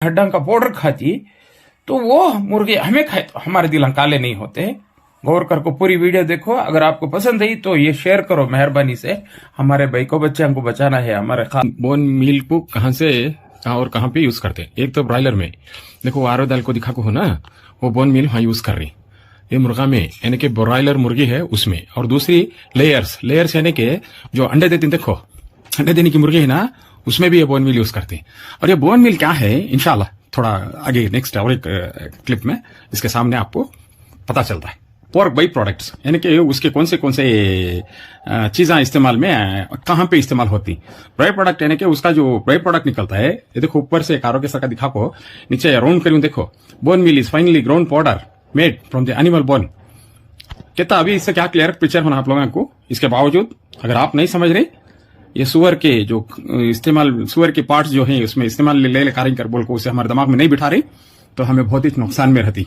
हड्डा का पाउडर खाती तो वो मुर्गे हमें खाए तो हमारे दिल काले नहीं होते। गौर करके पूरी वीडियो देखो। अगर आपको पसंद आई तो ये शेयर करो मेहरबानी से। हमारे भाई को बच्चे को बचाना है। हमारे बोन मील को कहाँ और कहाँ पे यूज करते हैं? एक तो ब्रायलर में देखो, आरो दाल को दिखा को हो ना, वो बोन मील वहां यूज कर रही। ये मुर्गा में यानी कि ब्रॉयलर मुर्गी है उसमें। और दूसरी लेयर्स यानी कि जो अंडे देती, देखो अंडे देने की मुर्गी है ना, उसमें भी ये बोन मील यूज करते हैं। और ये बोन मील क्या है, इंशाल्लाह थोड़ा आगे नेक्स्ट और एक क्लिप में इसके सामने आपको पता चलता है। पोर्क बाई प्रोडक्ट्स यानी कि उसके कौन से चीजें इस्तेमाल में कहां पे इस्तेमाल होती। बाई प्रोडक्ट यानी कि उसका जो बाई प्रोडक्ट निकलता है, ये देखो ऊपर से एक आरोग्य सर का दिखा को, नीचे राउंड करूं देखो, bone meal is finely ground powder made from the animal bone. कहता अभी इससे क्या क्लियर पिक्चर होना आप लोगों को। इसके बावजूद अगर आप नहीं समझ रहे, ये सुअर के जो इस्तेमाल, सुअर के पार्ट्स जो है उसमें इस्तेमाल ले कारिंग कर बोल को उसे हमारे दिमाग में नहीं बिठा रही तो हमें बहुत ही नुकसान में रहती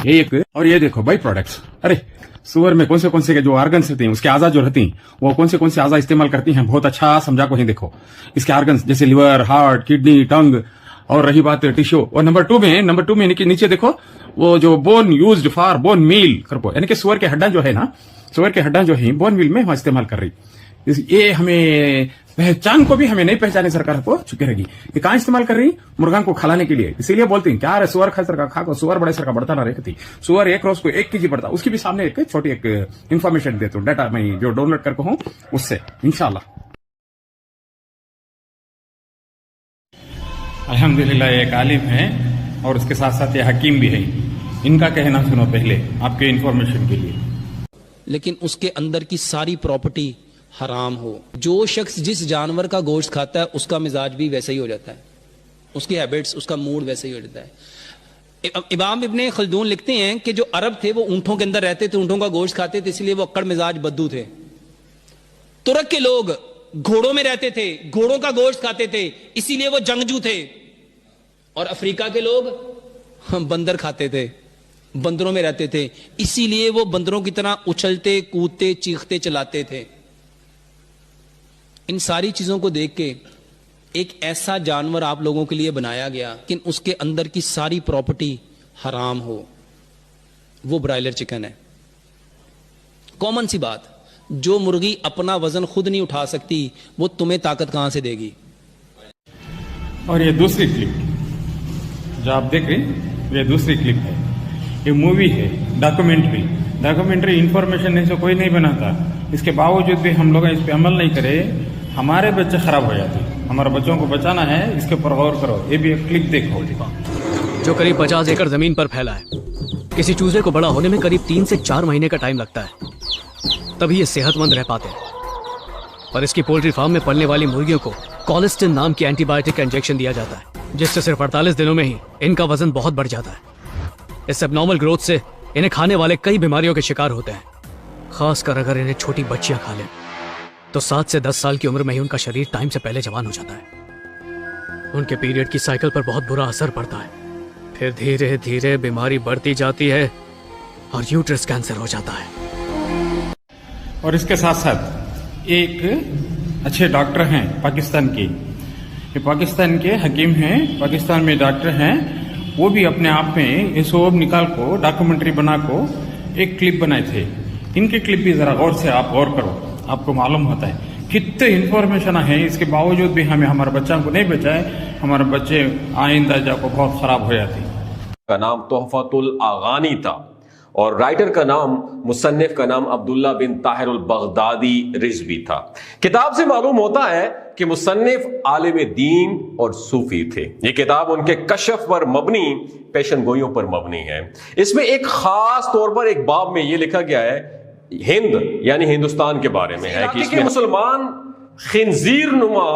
ये एक। और ये देखो बाई प्रोडक्ट्स, अरे सुअर में कौन से के जो ऑर्गन्स रहते हैं, उसके आजा जो रहती हैं, वो कौन से आजा इस्तेमाल करती हैं, बहुत अच्छा समझा को ही देखो। इसके ऑर्गन्स जैसे लिवर, हार्ट, किडनी, टंग। और रही बात टिश्यू, और नंबर टू में नीचे देखो वो जो bone used for bone meal करपो, यानी कि सुअर के हड्डा जो है ना, सुअर के हड्डा जो है बोन मील में इस्तेमाल कर रही। ये हमें पहचान को भी हमें नहीं पहचाने सरकार को चुके रहेगी। ये कहां इस्तेमाल कर रही, मुर्गा को खिलाने के लिए। इसीलिए बोलते हैं क्या रे सुअर खा सरकार खा को, सुअर बड़े सरकार बढ़ता ना रहती। सुअर एक रोज को 1 केजी बढ़ता। उसकी भी सामने एक छोटी एक इन्फॉर्मेशन देता हूं, डाटा मैं जो डाउनलोड करके हूं उससे इंशाल्लाह। अल्हम्दुलिल्लाह एक आलिम है और उसके साथ साथ ये हकीम भी है। इनका कहना सुनो पहले आपके इन्फॉर्मेशन के लिए। लेकिन उसके अंदर की सारी प्रॉपर्टी हराम हो। जो शख्स जिस जानवर का गोश्त खाता है उसका मिजाज भी वैसा ही हो जाता है, उसकी हैबिट्स, उसका मूड वैसा ही हो जाता है। इमाम इब्ने खल्दून लिखते हैं कि जो अरब थे वो ऊंटों के अंदर रहते थे, ऊंटों का गोश्त खाते थे, इसलिए वो अक्कड़ मिजाज बद्दू थे। तुर्क के लोग घोड़ों में रहते थे, घोड़ों का गोश्त खाते थे, इसीलिए वो जंगजू थे। और अफ्रीका के लोग बंदर खाते थे, बंदरों में रहते थे, इसीलिए वो बंदरों की तरह उछलते, कूदते, चीखते, चलाते थे। इन सारी चीजों को देख के एक ऐसा जानवर आप लोगों के लिए बनाया गया कि उसके अंदर की सारी प्रॉपर्टी हराम हो, वो ब्रायलर चिकन है। कॉमन सी बात, जो मुर्गी अपना वजन खुद नहीं उठा सकती वो तुम्हें ताकत कहां से देगी। और ये दूसरी क्लिप जो आप देख रहे, ये दूसरी क्लिप है। ये मूवी है, डॉक्यूमेंट्री इंफॉर्मेशन ऐसे कोई नहीं बनाता। इसके बावजूद भी हम लोग इस पे अमल नहीं करे, हमारे बच्चे खराब हो जाते। हमारे बच्चों को बचाना है, इसके ऊपर गौर करो। ये भी एक क्लिप देखो जो करीब 50 एकड़ जमीन पर फैला है। किसी चूजे को बड़ा होने में करीब 3 से 4 महीने का टाइम लगता है, तभी ये सेहतमंद रह पाते हैं। पर इसकी पोल्ट्री फार्म में पलने वाली मुर्गियों को कॉलिस्टिन नाम की एंटीबायोटिक का इंजेक्शन दिया जाता है, जिससे सिर्फ 48 दिनों में ही इनका वजन बहुत बढ़ जाता है। इस एबनॉर्मल ग्रोथ से इन्हें खाने वाले कई बीमारियों के शिकार होते हैं। खासकर अगर इन्हें छोटी बच्चियां खा लें तो 7 से 10 साल की उम्र में ही उनका शरीर टाइम से पहले जवान हो जाता है। उनके पीरियड की साइकिल पर बहुत बुरा असर पड़ता है। फिर धीरे धीरे बीमारी बढ़ती जाती है और यूट्रस कैंसर हो जाता है। और इसके साथ साथ एक अच्छे डॉक्टर हैं पाकिस्तान के, ये पाकिस्तान के हकीम हैं, पाकिस्तान में डॉक्टर हैं। वो भी अपने आप में ये सब निकाल को डॉक्यूमेंट्री बना को एक क्लिप बनाए थे। इनके क्लिप भी जरा गौर से आप गौर करो, आपको मालूम होता है कितने इन्फॉर्मेशन है। इसके बावजूद भी हमें हमारे बच्चों को नहीं बचाए, हमारे बच्चे आइंदा जाको बहुत खराब हो जाते। का नाम तोहफतुल आगानी था और राइटर का नाम, मुसन्निफ का नाम अब्दुल्ला बिन ताहिरुल बगदादी रिजवी था। किताब से मालूम होता है कि मुसन्निफ आलिम दीन और सूफी थे। ये किताब उनके कशफ पर मबनी, पेशन गोइयों पर मबनी है। इसमें एक खास तौर पर एक बाब में यह लिखा गया है, हिंद यानी हिंदुस्तान के बारे में है कि इसमें मुसलमान खिंजीर नुमा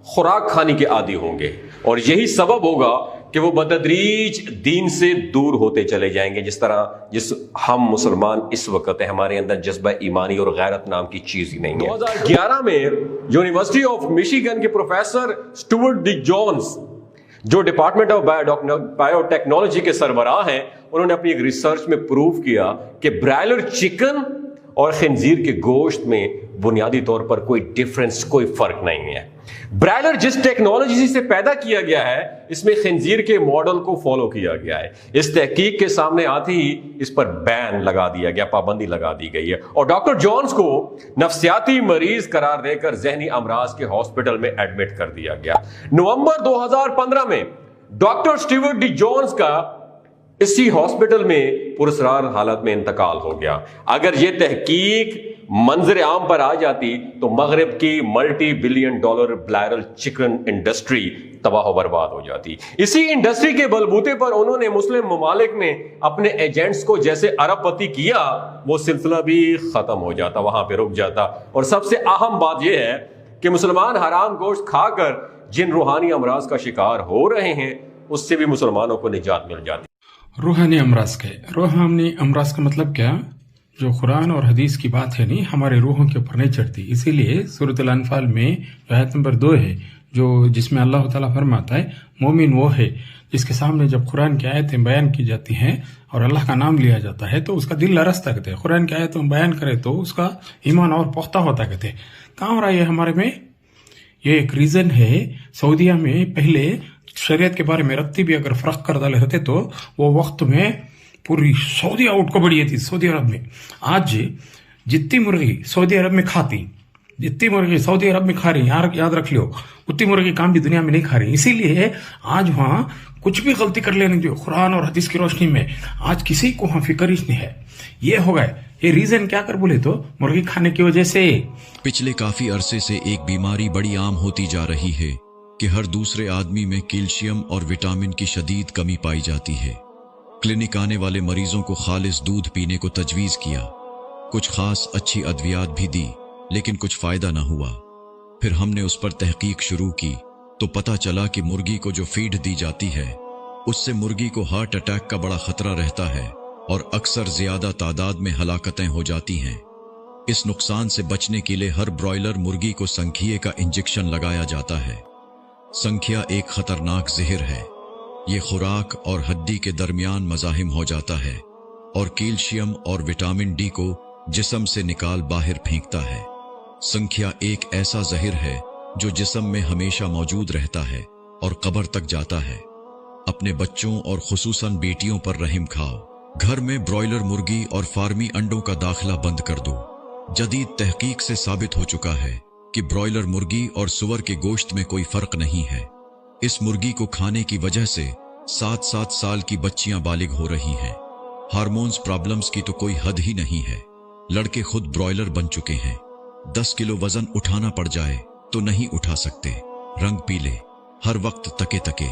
खुराक खाने के आदी होंगे और यही सबब होगा कि वो बतदरीज दीन से दूर होते चले जाएंगे। जिस हम मुसलमान इस वक्त है, हमारे अंदर जज्बा ईमानी और गैरत नाम की चीज ही नहीं है। 2011 में यूनिवर्सिटी ऑफ मिशिगन के प्रोफेसर स्टुअर्ट डी जोन्स, जो डिपार्टमेंट ऑफ बायोटेक्नोलॉजी के सरबराह हैं, उन्होंने अपनी एक रिसर्च में प्रूव किया कि ब्रायलर चिकन और खिंजीर के गोश्त में बुनियादी तौर पर कोई डिफरेंस, कोई फर्क नहीं है। ब्रायलर जिस टेक्नोलॉजी से पैदा किया गया है, इसमें खंजीर के मॉडल को फॉलो किया गया है। इस तहकीक के सामने आते ही इस पर बैन लगा दिया गया, पाबंदी लगा दी गई है और डॉक्टर जॉन्स को नफ्सियाती मरीज करार देकर जहनी अमराज के हॉस्पिटल में एडमिट कर दिया गया। नवंबर 2015 में डॉक्टर स्टीवर्ट डी जॉन्स का इसी हॉस्पिटल में पुरस्कार हालत में इंतकाल हो गया। अगर यह तहकीक मंजर आम पर आ जाती तो मगरिब की multi billion dollar broiler chicken industry तबाह बर्बाद हो जाती। इसी इंडस्ट्री के बलबूते पर उन्होंने मुस्लिम ममालिक में अपने एजेंट्स को जैसे अरबपति किया, वो सिलसिला भी खत्म हो जाता, वहां पे रुक जाता। और सबसे अहम बात यह है कि मुसलमान हराम गोश्त खाकर जिन रूहानी अमराज का शिकार हो रहे हैं, उससे भी मुसलमानों को निजात मिल जाती। रूहानी अमराज का मतलब क्या? जो कुरान और हदीस की बात है नहीं, हमारे रूहों के ऊपर नहीं चढ़ती। इसीलिए सूरत अल-अनफाल में आयत नंबर 2 है जो जिसमें अल्लाह ताला फरमाता है मोमिन वो है जिसके सामने जब कुरान की आयतें बयान की जाती हैं और अल्लाह का नाम लिया जाता है तो उसका दिल लरसता कहते हैं। कुरान की आयतें बयान करे तो उसका ईमान और पुख्ता होता कहते हैं। कहाँ हो रहा है ये हमारे में? ये एक रीजन है। सऊदीया में पहले शरीयत के बारे में रत्ती भी अगर फर्क कर डाले होते तो वो वक्त में पूरी सऊदी आउट को बढ़ी थी। सऊदी अरब में आज जितनी मुर्गी सऊदी अरब में खाती, जितनी मुर्गी सऊदी अरब में खा रही, याद रख लो, उतनी मुर्गी काम भी दुनिया में नहीं खा रही। इसीलिए आज वहां कुछ भी गलती कर लेने जो कुरान और हदीस की रोशनी में आज किसी को वहां फिक्र ही नहीं है। ये हो गए। ये रीजन क्या कर बोले तो मुर्गी खाने की वजह से। पिछले काफी अरसे से एक बीमारी बड़ी आम होती जा रही है कि हर दूसरे आदमी में कैल्शियम और विटामिन की शदीद कमी पाई जाती है। क्लिनिक आने वाले मरीजों को खालिस दूध पीने को तजवीज किया, कुछ खास अच्छी अद्वियात भी दी, लेकिन कुछ फायदा न हुआ। फिर हमने उस पर तहकीक शुरू की तो पता चला कि मुर्गी को जो फीड दी जाती है उससे मुर्गी को हार्ट अटैक का बड़ा खतरा रहता है और अक्सर ज्यादा तादाद में हलाकतें हो जाती हैं। इस नुकसान से बचने के लिए हर ब्रॉयलर मुर्गी को संखिए का इंजेक्शन लगाया जाता है। संखिया एक खतरनाक जहर है। ये खुराक और हड्डी के दरमियान मज़ाहिम हो जाता है और कैल्शियम और विटामिन डी को जिस्म से निकाल बाहर फेंकता है। संखिया एक ऐसा जहर है जो जिस्म में हमेशा मौजूद रहता है और कब्र तक जाता है। अपने बच्चों और खुसूसन बेटियों पर रहम खाओ। घर में ब्रॉयलर मुर्गी और फार्मी अंडों का दाखिला बंद कर दो। जदीद तहकीक से साबित हो चुका है कि ब्रॉयलर मुर्गी और सुअर के गोश्त में कोई फर्क नहीं है। इस मुर्गी को खाने की वजह से 7-7 साल की बच्चियां बालिग हो रही हैं। हार्मोन्स प्रॉब्लम्स की तो कोई हद ही नहीं है। लड़के खुद ब्रॉयलर बन चुके हैं। 10 किलो वजन उठाना पड़ जाए तो नहीं उठा सकते। रंग पीले, हर वक्त तके तके,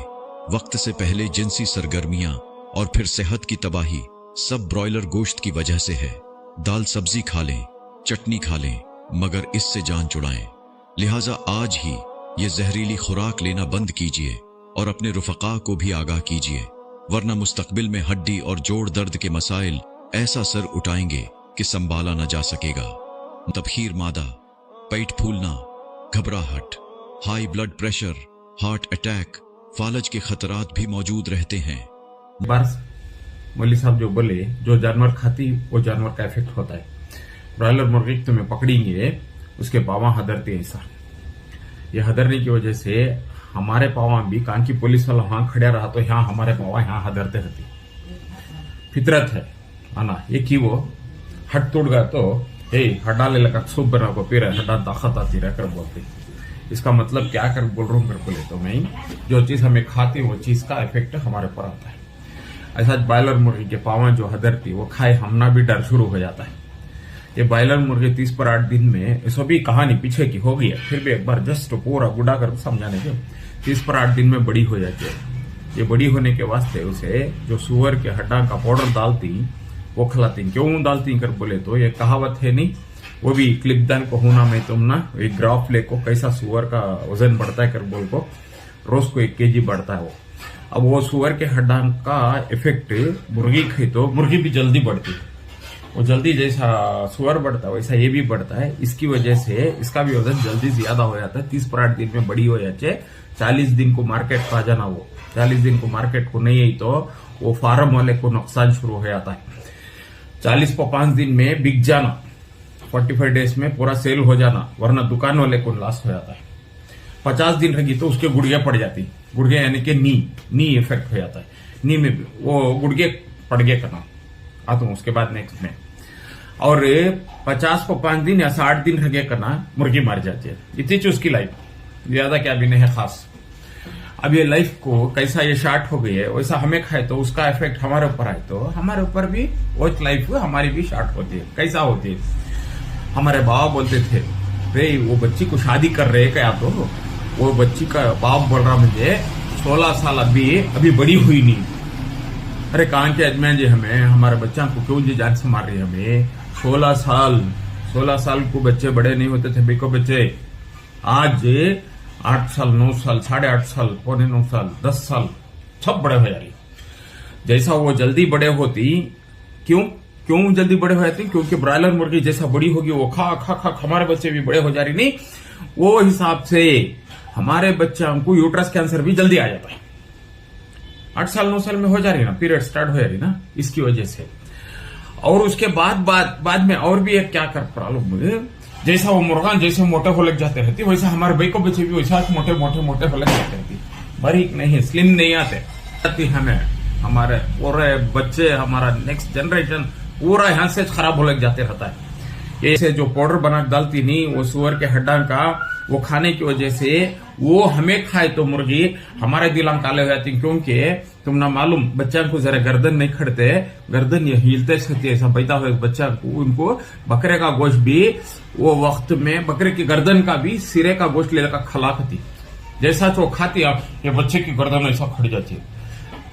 वक्त से पहले जिनसी सरगर्मियां और फिर सेहत की तबाही, सब ब्रॉयलर गोश्त की वजह से है। दाल सब्जी खा लें, चटनी खा लें, मगर इससे जान छुड़ाएं। लिहाजा आज ही ये जहरीली खुराक लेना बंद कीजिए और अपने रुफका को भी आगाह कीजिए, वरना मुस्तकबिल में हड्डी और जोड़ दर्द के मसाइल ऐसा सर उठाएंगे कि संभाला न जा सकेगा। तबखीर मादा, पेट फूलना, घबराहट, high blood pressure, heart attack, फालज के खतरात भी मौजूद रहते हैं। बस मौली साहब जो बोले, जो जानवर खाती वो जानवर का इफेक्ट होता है। ब्रॉयलर मुर्गी तुम्हें पकड़ेंगे, उसके पावा हदरते हैं सर। ये हदरने की वजह से हमारे पावा भी कान की पुलिस वाला वहां खड़ा रहा तो यहाँ हमारे पावा यहाँ हदरते रहती। फितरत है आना ये की वो हट तोड़ गया तो हटा ले लगा सूप बना को पी रहा हटा ताकत आती रह कर बोलते। इसका मतलब क्या कर बोल रहा हूँ कर बोले तो मैं जो चीज हमें खाती वो चीज का इफेक्ट हमारे पर आता है। ऐसा ब्रॉयलर मुर्गी के पावा जो हदरती वो खाए हमना भी डर शुरू हो जाता है। ये ब्रॉयलर मुर्गी 30 पर 8 दिन में इसको भी कहानी पीछे की होगी है, फिर भी एक बार जस्ट पूरा गुड़ा कर समझाने के 30 पर 8 दिन में बड़ी हो जाती है। ये बड़ी होने के वास्ते उसे जो सुअर के हड्डा का पाउडर डालती वो खिलाती। क्यों डालती कर बोले तो ये कहावत है नहीं, वो भी क्लिपदान को होना में तुम ना एक ग्राफ ले को कैसा सुअर का वजन बढ़ता है कर बोल को रोज को 1 kg बढ़ता है वो। अब वो सुअर के हड्डा का इफेक्ट मुर्गी खाई तो मुर्गी भी जल्दी बढ़ती है। वो जल्दी जैसा सुअर बढ़ता है वैसा ये भी बढ़ता है। इसकी वजह से इसका भी वजन जल्दी ज्यादा हो जाता है। 30 पर 8 दिन में बड़ी हो जाती है। 40 दिन को मार्केट पा जाना, वो 40 दिन को मार्केट को नहीं आई तो वो फार्म वाले को नुकसान शुरू हो जाता है। 40 पर 5 दिन में बिक जाना, 45 डेज में पूरा सेल हो जाना, वरना दुकान वाले को लॉस हो जाता है। 50 दिन रहेगी तो उसके गुड़िया पड़ जाती, गुड़िया यानी कि नी इफेक्ट हो जाता है, नी में वो गुड़गे पड़ गए करना आता हूं उसके बाद नेक्स्ट में। और 50 को 5 दिन या 60 दिन रह गए करना, मुर्गी मर जाती है। इतनी चीज उसकी लाइफ, ज्यादा क्या भी नहीं है खास। अब ये लाइफ को कैसा ये शार्ट हो गई है, वैसा हमें खाए तो उसका इफेक्ट हमारे ऊपर आए तो हमारे ऊपर भी वो लाइफ हमारी भी शार्ट होती है। कैसा होती है, हमारे बाबा बोलते थे, रे वो बच्ची को शादी कर रहे क्या, तो वो बच्ची का बाप बोल रहा मुझे 16 साल अभी बड़ी हुई नहीं। अरे कहां के अजमान जी, हमें हमारे बच्चा को क्यों जी जान से मार रही है हमें। 16 साल को बच्चे बड़े नहीं होते थे बेको बच्चे, आज 8 साल 9 साल 8.5 साल 9.25 साल 10 साल सब बड़े हो जा रही। जैसा वो जल्दी बड़े होती, क्यों जल्दी बड़े हो जाते, क्योंकि ब्रायलर मुर्गी जैसा बड़ी होगी वो खा हमारे बच्चे भी बड़े हो जा रही। नहीं, वो हिसाब से हमारे बच्चों को यूट्रस कैंसर भी जल्दी आ जाता है। 8 साल 9 साल में हो जा रही ना, पीरियड स्टार्ट हो जा रही ना, इसकी वजह से। और उसके बाद में और भी एक क्या कर प्रॉब्लम, जैसा वो मुर्गा जैसे मोटे हो लग जाते रहती, वैसा हमारे भाई को बच्चे भी वैसा मोटे हो लग जाते रहती, बारीक नहीं स्लिम नहीं आते। हमें हमारे पूरे बच्चे, हमारा नेक्स्ट जनरेशन पूरा यहाँ से खराब हो लग जाते रहता है। ऐसे जो पाउडर बना डालती नहीं, वो सुअर के हड्डा का वो खाने की वजह से वो हमें खाए तो मुर्गी हमारे दिल काले हो जाती, क्योंकि तुम ना मालूम बच्चा को जरा गर्दन नहीं खड़ते, गर्दन ये हिलते रहती है, ऐसा पैदा हुए बच्चा को, उनको बकरे का गोश्त भी वो वक्त में बकरे की गर्दन का भी सिरे का गोश्त लेकर खला खाती, जैसा तो खाती ये बच्चे की गर्दन ऐसा खड़ जाती है।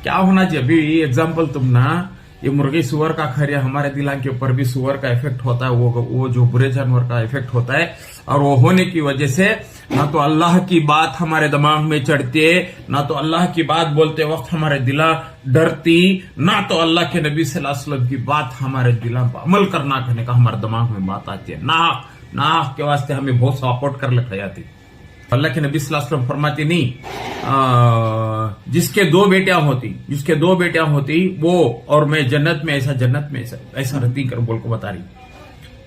क्या होना चाहिए, अभी एग्जाम्पल तुम ना, ये मुर्गी सुअर का खा रही है, हमारे दिल के ऊपर भी सुअर का इफेक्ट होता है, वो जो बुरे जानवर का इफेक्ट होता है। और वो होने की वजह से ना तो अल्लाह की बात हमारे दिमाग में चढ़ती है, ना तो अल्लाह की बात बोलते वक्त हमारे दिला डरती, ना तो अल्लाह के नबी सल्लल्लाहु अलैहि वसल्लम की बात हमारे दिला पर अमल करना करने का हमारे दिमाग में बात आती है। नाक के वास्ते हमें बहुत सपोर्ट कर लेकर जाती। अल्लाह के नबी सल्लल्लाहु अलैहि वसल्लम फरमाती नहीं, जिसके 2 बेटियां होती वो और मैं जन्नत में ऐसा रहती कर बोल को बता रही।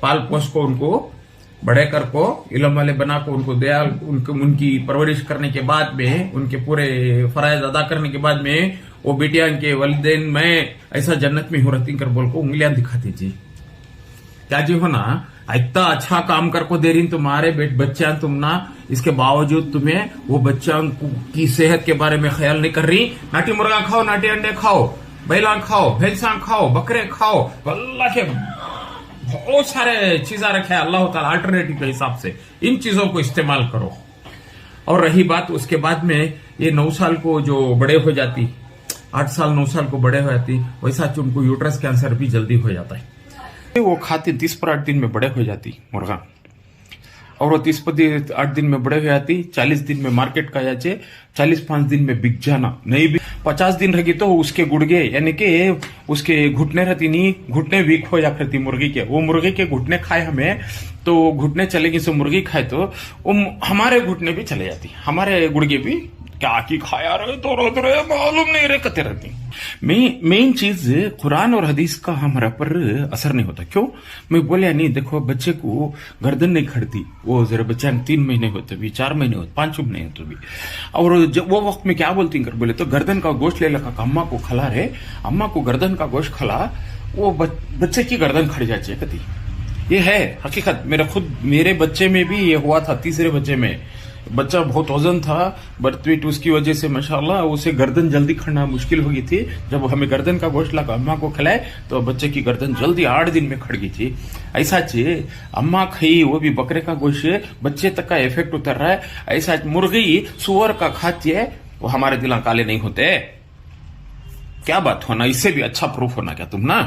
पाल पोस को उनको बड़े कर को इल्म वाले बना को उनको दयाल उनकी परवरिश करने के बाद में, उनके पूरे फराइज अदा करने के बाद में वो बेटियां के वालिदैन में ऐसा जन्नत में हो रहती कर बोल को उंगलियां दिखाती जी। क्या जी हो ना, इतना अच्छा काम कर को दे रही तुम्हारे बच्चा, तुम ना इसके बावजूद तुम्हें वो बच्चा की सेहत के बारे में ख्याल नहीं कर रही। नाटी मुर्गा खाओ, नाटी अंडे खाओ, बैला खाओ, भैंसा खाओ, बकरे खाओ, अल्लाह के बहुत सारे चीजें रखे हैं अल्लाह ताला अल्टरनेटिव के हिसाब से, इन चीजों को इस्तेमाल करो। और रही बात उसके बाद में ये 9 साल को जो बड़े हो जाती, 8 साल 9 साल को बड़े हो जाती, वैसा उनको यूट्रस कैंसर भी जल्दी हो जाता है। वो खाती 30 पर 8 दिन में बड़े हो जाती मुर्गा, और वो 30 पर 8 दिन में बड़े हो जाती, 40 दिन में मार्केट का जाचे, 45 दिन में बिक जाना। नहीं भी 50 दिन रहेगी तो उसके गुड़गे यानी कि उसके घुटने रहती नहीं, घुटने वीक हो जा करती मुर्गी के। वो मुर्गी के घुटने खाए हमें तो घुटने चलेगी, सो मुर्गी खाए तो वो हमारे घुटने भी चले जाती, हमारे गुड़गे भी क्या की खाया रहे तो मालूम नहीं रहे कते रहती। मेन चीज कुरान और हदीस का हमारे पर असर नहीं होता। क्यों मैं बोलिया नहीं, देखो बच्चे को गर्दन नहीं खड़ती, वो जरा बच्चा 3 महीने होते भी, 4 महीने होते, 5 महीने होते भी, और जब वो वक्त में क्या बोलती कर बोले तो गर्दन का गोश्त ले लगा, अम्मा को खिला रहे, अम्मा को गर्दन का गोश्त खिला, वो बच्चे की गर्दन खड़ी जाती है कती। ये है हकीकत, मेरे बच्चे में भी ये हुआ था। तीसरे बच्चे में बच्चा बहुत वजन था, बर्थ वेट उसकी वजह से माशाल्लाह उसे गर्दन जल्दी खड़ना मुश्किल हो गई थी। जब हमें गर्दन का गोश्त लगा अम्मा को खिलाए तो बच्चे की गर्दन जल्दी 8 दिन में खड़ गई थी। ऐसा चाहिए अम्मा खाई, वो भी बकरे का गोश्त, बच्चे तक का इफेक्ट उतर रहा है। ऐसा मुर्गी सुअर का खाती है, वो हमारे दिल काले नहीं होते। क्या बात होना, इससे भी अच्छा प्रूफ होना क्या तुम ना।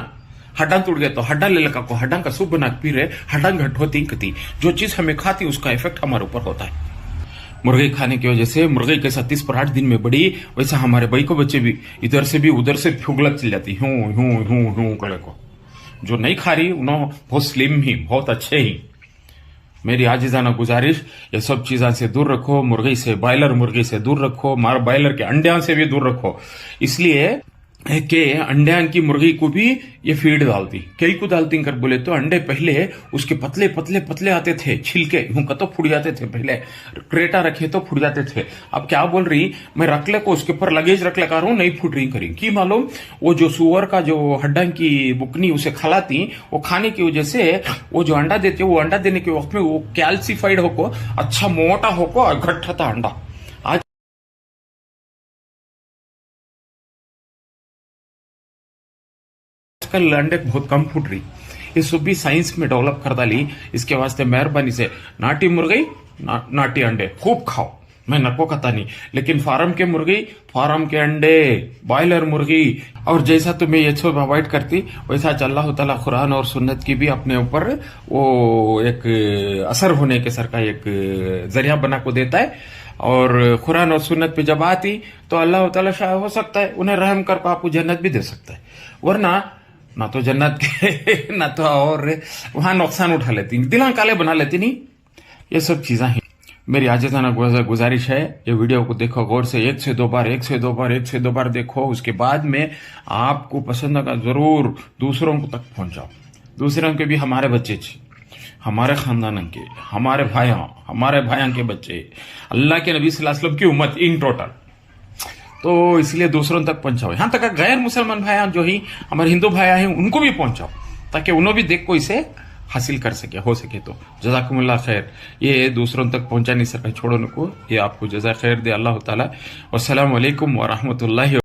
हड्डा टूट गया तो हड्डा ले लगा को हड्डा का सूप बना पी रहे, हड्डा घट होती कती, जो चीज हमें खाती उसका इफेक्ट हमारे ऊपर होता है। मुर्गी खाने की वजह से मुर्गी कैसा 30 पर 8 दिन में बड़ी, वैसा हमारे भाई को बच्चे भी इधर से भी उधर से फुगलत चल जाती हूं कड़े को। जो नहीं खा रही उन्होंने बहुत स्लिम ही, बहुत अच्छे ही। मेरी आजिजाना गुजारिश, ये सब चीजों से दूर रखो, मुर्गी से, बॉयलर मुर्गी से दूर रखो, बॉयलर के अंडे से भी दूर रखो। इसलिए के अंडे की मुर्गी को भी ये फीड डालती। कई को डालती कर बोले तो अंडे पहले उसके पतले पतले पतले आते थे, छिलके यूं तो फूट जाते थे, पहले क्रेटा रखे तो फूट जाते थे। अब क्या बोल रही, मैं रखले को उसके ऊपर लगेज रख लगा रहा हूं, नहीं फूट रही करी की मालूम। वो जो सुअर का जो हड्डा की बुकनी उसे खिलाती, वो खाने की वजह से वो जो अंडा देते, वो अंडा देने के वक्त में वो कैल्सिफाइड होको, अच्छा मोटा होको और घट्टा था अंडा। आजकल अंडे बहुत कम फूट रही, ये सब भी साइंस में डेवलप कर डाली। इसके वास्ते मेहरबानी से नाटी मुर्गी नाटी अंडे खूब खाओ, मैं नको कहता नहीं, लेकिन फार्म के मुर्गी, फार्म के अंडे, बॉयलर मुर्गी, और जैसा तुम्हें ये सब अवॉइड करती वैसा अल्लाह ताला कुरान और सुन्नत की भी अपने ऊपर वो एक असर होने के सर का एक जरिया बना को देता है। और कुरान और सुन्नत पे जब आती तो अल्लाह ताला शायद हो सकता है उन्हें रहम कर आपको जन्नत भी दे सकता है, वरना ना तो जन्नत के ना तो और वहां नुकसान उठा लेती, दिल काले बना लेती। नहीं, ये सब चीजें हैं। मेरी आजिज़ाना गुजारिश है, ये वीडियो को देखो गौर से, एक से दो बार देखो, उसके बाद में आपको पसंद का जरूर दूसरों को तक पहुंचाओ। दूसरों के भी हमारे बच्चे, हमारे खानदान के, हमारे भाइयों के बच्चे, अल्लाह के नबी सल्लल्लाहु अलैहि वसल्लम की उम्मत इन टोटल, तो इसलिए दूसरों तक पहुंचाओ। यहां तक गैर मुसलमान भाई जो ही हमारे हिंदू भाई हैं उनको भी पहुंचाओ, ताकि उन्होंने भी देख को इसे हासिल कर सके, हो सके तो। जज़ाकुमुल्लाह खैर। ये दूसरों तक पहुंचा नहीं सका छोड़ो को, ये आपको जज़ा खैर दे अल्लाह ताला। वस्सलामु अलैकुम व रहमतुल्लाहि